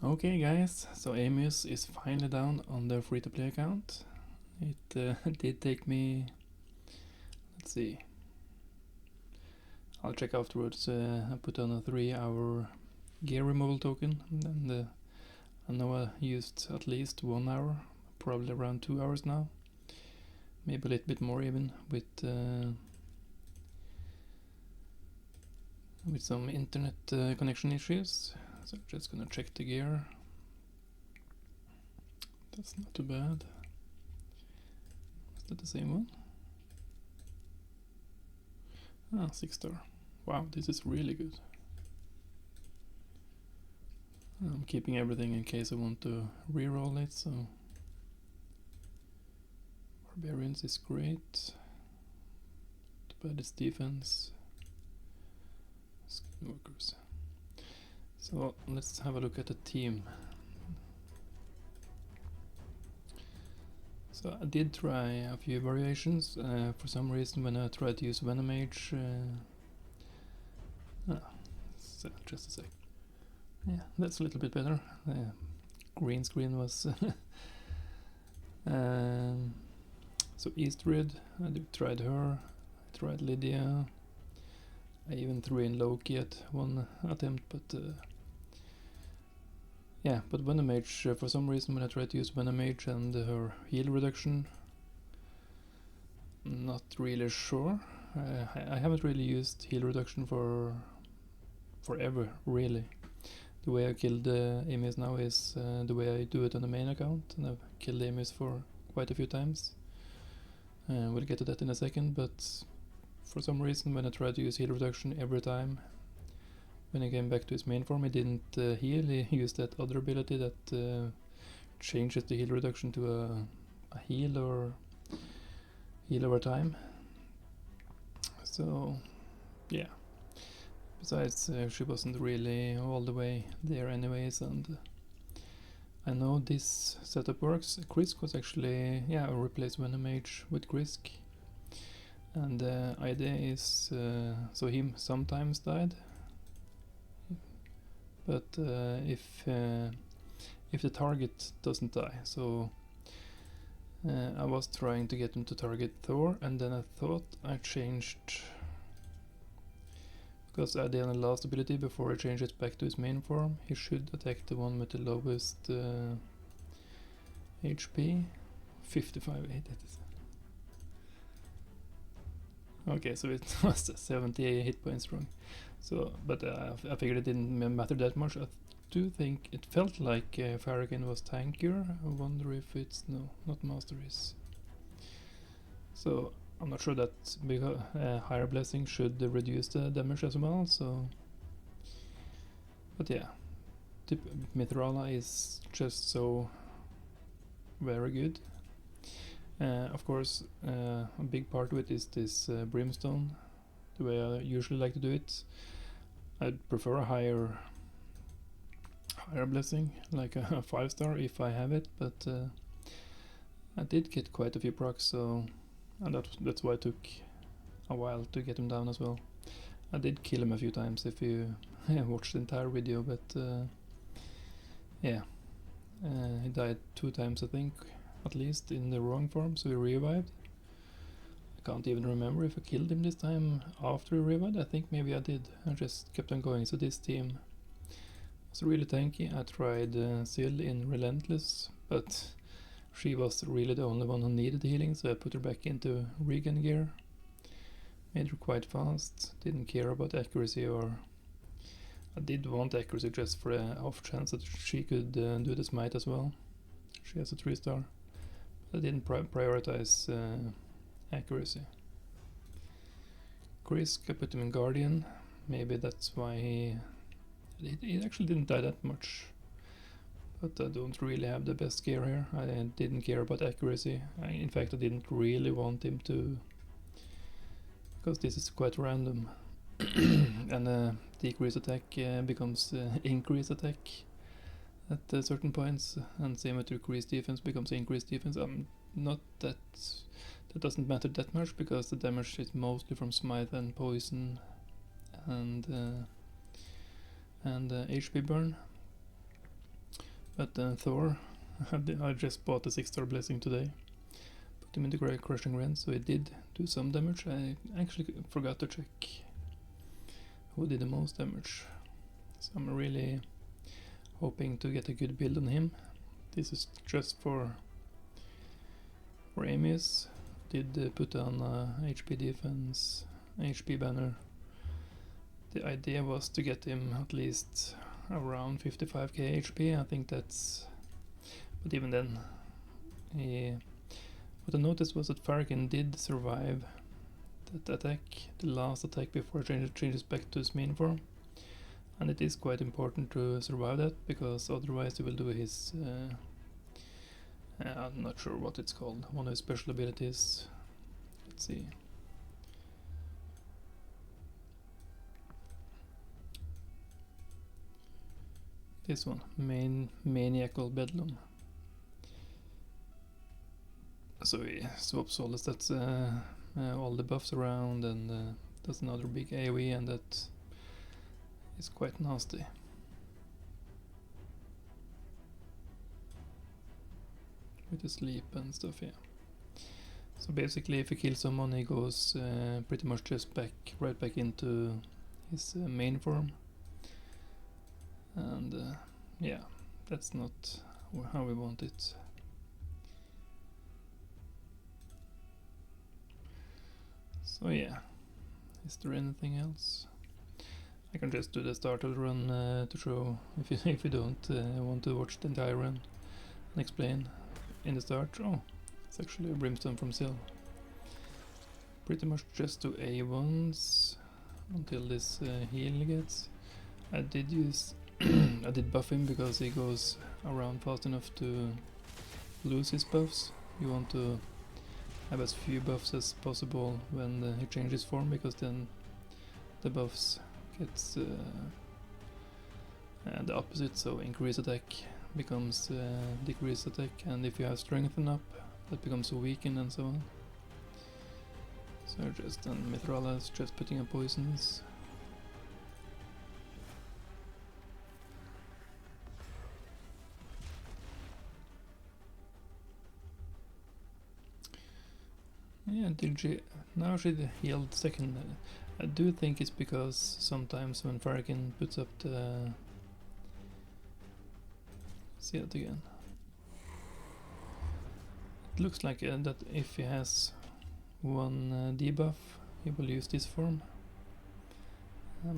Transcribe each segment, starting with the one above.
Okay guys, so Amius is finally down on the free-to-play account. It did take me, let's see, I'll check afterwards. I put on a 3-hour gear removal token, and I know I used at least 1 hour, probably around 2 hours now, maybe a little bit more even, with some internet connection issues. So I'm just gonna check the gear. That's not too bad. Is that the same one? Ah, 6-star. Wow, this is really good. I'm keeping everything in case I want to reroll it, so Barbarians is great. Too bad it's defense. Skinwalkers. So let's have a look at the team. So I did try a few variations. For some reason when I tried to use Venomage, just a sec. Yeah, that's a little bit better. Green screen was so Eastrid, I tried her, I tried Lydia, I even threw in Loki at one attempt, but yeah, but Venomage, for some reason when I tried to use Venomage and her heal reduction, not really sure. I haven't really used heal reduction for forever, really. The way I killed Amius now is the way I do it on the main account, and I've killed Amius for quite a few times. We'll get to that in a second, but for some reason when I tried to use heal reduction every time, when I came back to his main form, he didn't heal. He used that other ability that changes the heal reduction to a heal or heal over time. So yeah, besides she wasn't really all the way there anyways, and I know this setup works. Krisk was actually, yeah, I replaced Venomage with Krisk, and the idea is so he sometimes died, but if the target doesn't die. So I was trying to get him to target Thor, and then I thought I changed, because I did the last ability before I changed it back to his main form. He should attack the one with the lowest HP, 55. Okay, so it was 70 hit points wrong. So, but I figured it didn't matter that much. I do think it felt like Farakin was tankier. I wonder if it's, no, not masteries. So I'm not sure that because higher blessing should reduce the damage as well. So, but yeah, Mihtrala is just so very good. Of course, a big part of it is this brimstone. The way I usually like to do it, I'd prefer a higher blessing, like a 5-star if I have it. But I did get quite a few procs, so and that's why it took a while to get him down as well. I did kill him a few times if you watched the entire video, but yeah, he died 2 times I think, at least, in the wrong form, so he revived. I can't even remember if I killed him this time after he revived. I think maybe I did. I just kept on going. So this team was really tanky. I tried Scyl in Relentless, but she was really the only one who needed healing, so I put her back into Regen gear. Made her quite fast. Didn't care about accuracy, or I did want accuracy just for the off chance that she could do the smite as well. She has a 3-star. I didn't prioritize accuracy. Krisk, I put him in Guardian. Maybe that's why he actually didn't die that much. But I don't really have the best gear here. I didn't care about accuracy. In fact, I didn't really want him to, because this is quite random. And decrease attack becomes increase attack at certain points, and same with decrease defense becomes increase defense. Not that doesn't matter that much, because the damage is mostly from smite and poison and HP burn. But then Thor, I just bought the 6-star blessing today. Put him in the Great Crushing Rend, so it did do some damage. I actually forgot to check who did the most damage. So I'm really hoping to get a good build on him. This is just for Amius. Did put on HP defense, HP banner. The idea was to get him at least around 55k HP. I think that's... But even then, what I noticed was that Farakin did survive that attack, the last attack before it changes back to his main form. And it is quite important to survive that, because otherwise he will do his... I'm not sure what it's called, one of his special abilities. Let's see. This one, Maniacal Bedlam. So he swaps all the stats, all the buffs around, and does another big AoE, and that is quite nasty. With the sleep and stuff, yeah. So basically, if he kills someone, he goes pretty much just right back into his main form. And yeah, that's not how we want it. So yeah, is there anything else? I can just do the start of the run to show if you don't want to watch the entire run and explain in the start. Oh, it's actually a brimstone from Scyl. Pretty much just do A1s until this heal gets. I did use I did buff him because he goes around fast enough to lose his buffs. You want to have as few buffs as possible when he changes form, because then the buffs gets the opposite, so increase attack becomes decrease attack, and if you have strengthen up, that becomes a weaken, and so on. So just and Mihtrala is just putting up poisons. Yeah, now she healed second. I do think it's because sometimes when Farakin puts up the... See it again. It looks like that if he has one debuff, he will use this form.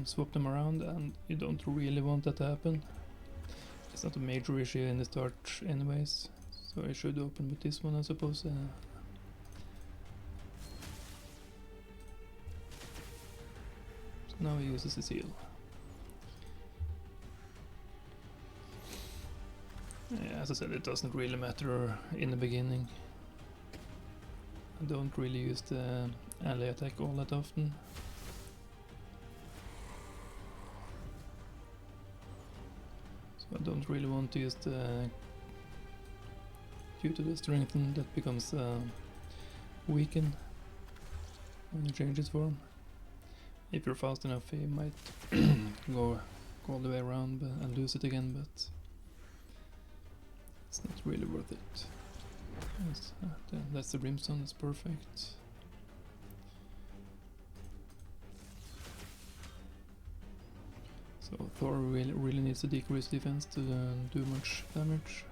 Swap them around, and you don't really want that to happen. It's not a major issue in the start anyways, so I should open with this one, I suppose. Now he uses the seal. Yeah, as I said, it doesn't really matter in the beginning. I don't really use the ally attack all that often. So I don't really want to use the... Due to the strengthen, that becomes weaken when he changes form. If you're fast enough, he might go all the way around and lose it again, but it's not really worth it. That's the brimstone, that's perfect. So Thor really needs to decrease defense to do much damage.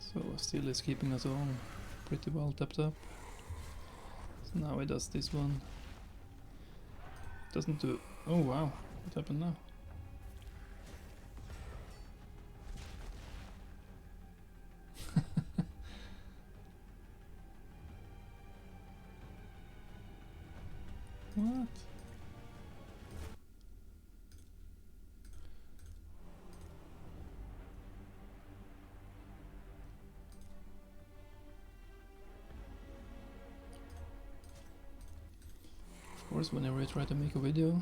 So Scyl is keeping us all pretty well tapped up. So now he does this one. Doesn't do... Oh wow, what happened now? What? Of course, whenever I try to make a video,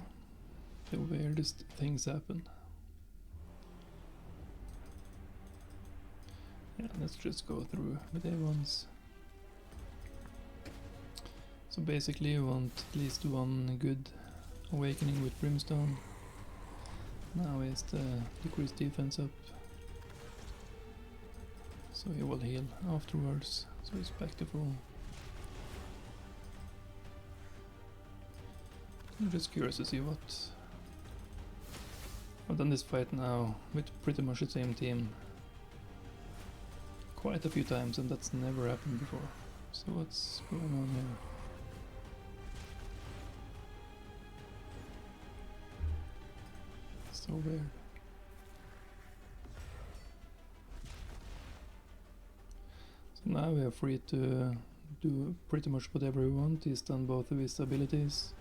the weirdest things happen. Yeah, let's just go through with A1s. So basically you want at least one good awakening with brimstone. Now is the decreased defense up, so he will heal afterwards, so he's back to full. I'm just curious to see what... I've done this fight now with pretty much the same team quite a few times, and that's never happened before. So what's going on here? So weird. So now we are free to do pretty much whatever we want. He's done both of his abilities.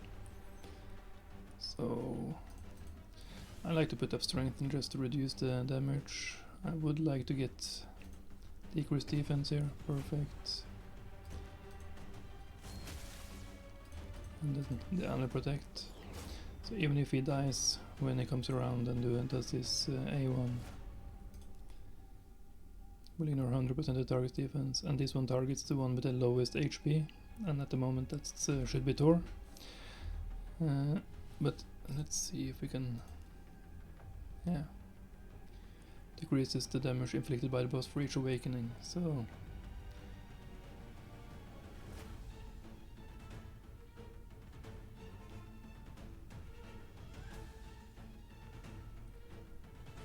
So I like to put up strength just to reduce the damage. I would like to get decreased defense here, perfect. And then the ally protect. So even if he dies when he comes around and does this A1, will ignore 100% of the target's defense, and this one targets the one with the lowest HP, and at the moment that should be Thor. But let's see if we can... yeah. Decreases the damage inflicted by the boss for each awakening, so...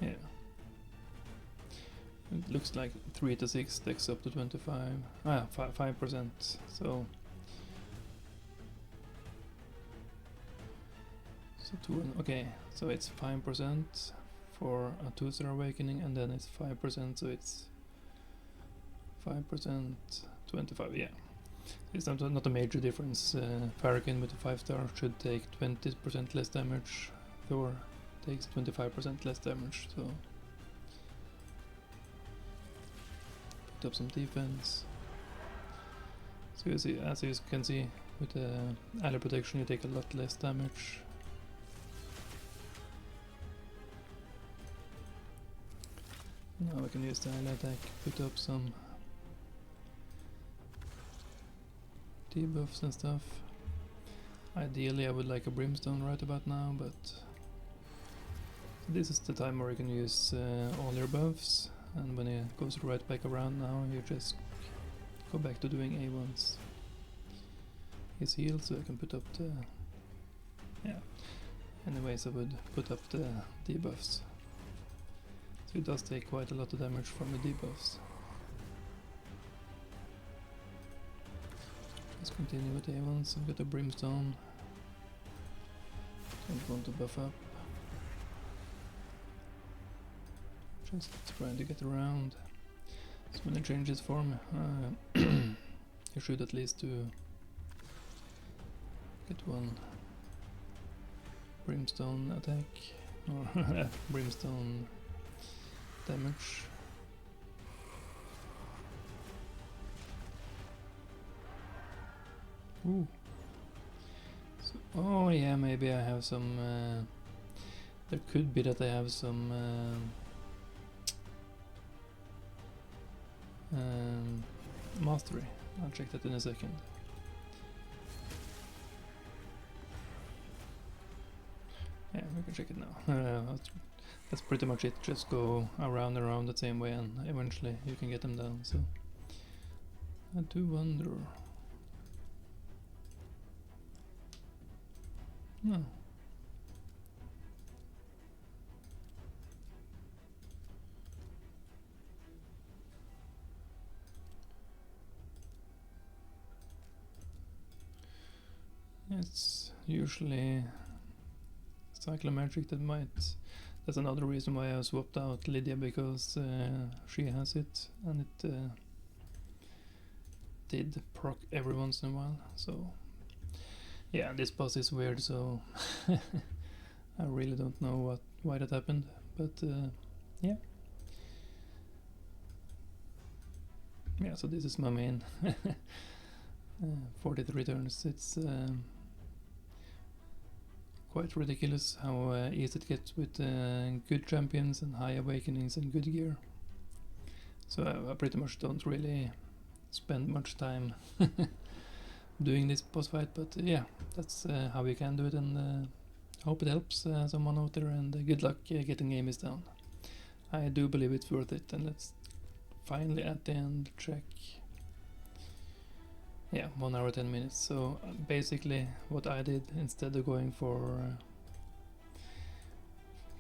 yeah. It looks like 3 to 6 stacks up to 25. 5%, so... okay, so it's 5% for a 2-star awakening, and then it's 5%, so it's 5%, 25, yeah. It's not a major difference. Farakin with a 5-star should take 20% less damage, Thor takes 25% less damage, so... Put up some defense. So you see, as you can see, with the ally protection you take a lot less damage. Now we can use the ally attack, put up some debuffs and stuff. Ideally I would like a brimstone right about now, but this is the time where you can use all your buffs, and when it goes right back around now you just go back to doing A1s. He's healed, so I can put up the... yeah. Anyways, I would put up the debuffs. So it does take quite a lot of damage from the debuffs. Let's continue with the A1s and get a brimstone. Don't want to buff up. Just trying to get around. So when it changes form, you should at least get one brimstone attack, or brimstone damage. Ooh. So, oh yeah, maybe I have some... there could be that I have some... mastery. I'll check that in a second. Yeah, we can check it now. That's pretty much it. Just go around and around the same way, and eventually you can get them down. So I do wonder. No. It's usually cyclomagic that might... That's another reason why I swapped out Lydia, because she has it, and it did proc every once in a while, so... Yeah, this boss is weird, so... I really don't know why that happened, but yeah. Yeah, so this is my main. 43 turns, it's... quite ridiculous how easy it gets with good champions and high awakenings and good gear. So I pretty much don't really spend much time doing this boss fight, but yeah, that's how we can do it, and I hope it helps someone out there, and good luck getting Amius down. I do believe it's worth it, and let's finally at the end check. Yeah, 1 hour 10 minutes. So basically what I did, instead of going for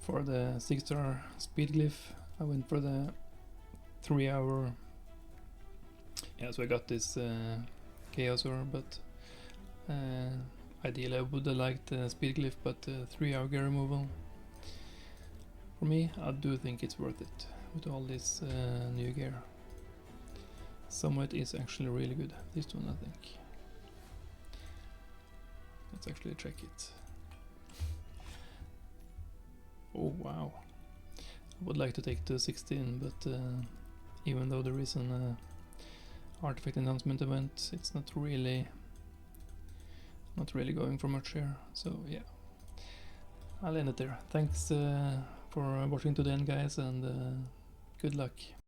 the 6-star speed glyph, I went for the 3 hour. Yeah, so I got this chaos orb, but ideally I would have liked the speed glyph, but 3 hour gear removal, for me, I do think it's worth it with all this new gear. Some of it is actually really good. This one, I think. Let's actually check it. Oh wow. I would like to take to 16, but even though there is an artifact announcement event, it's not really going for much here. So yeah, I'll end it there. Thanks for watching to the end, guys, and good luck.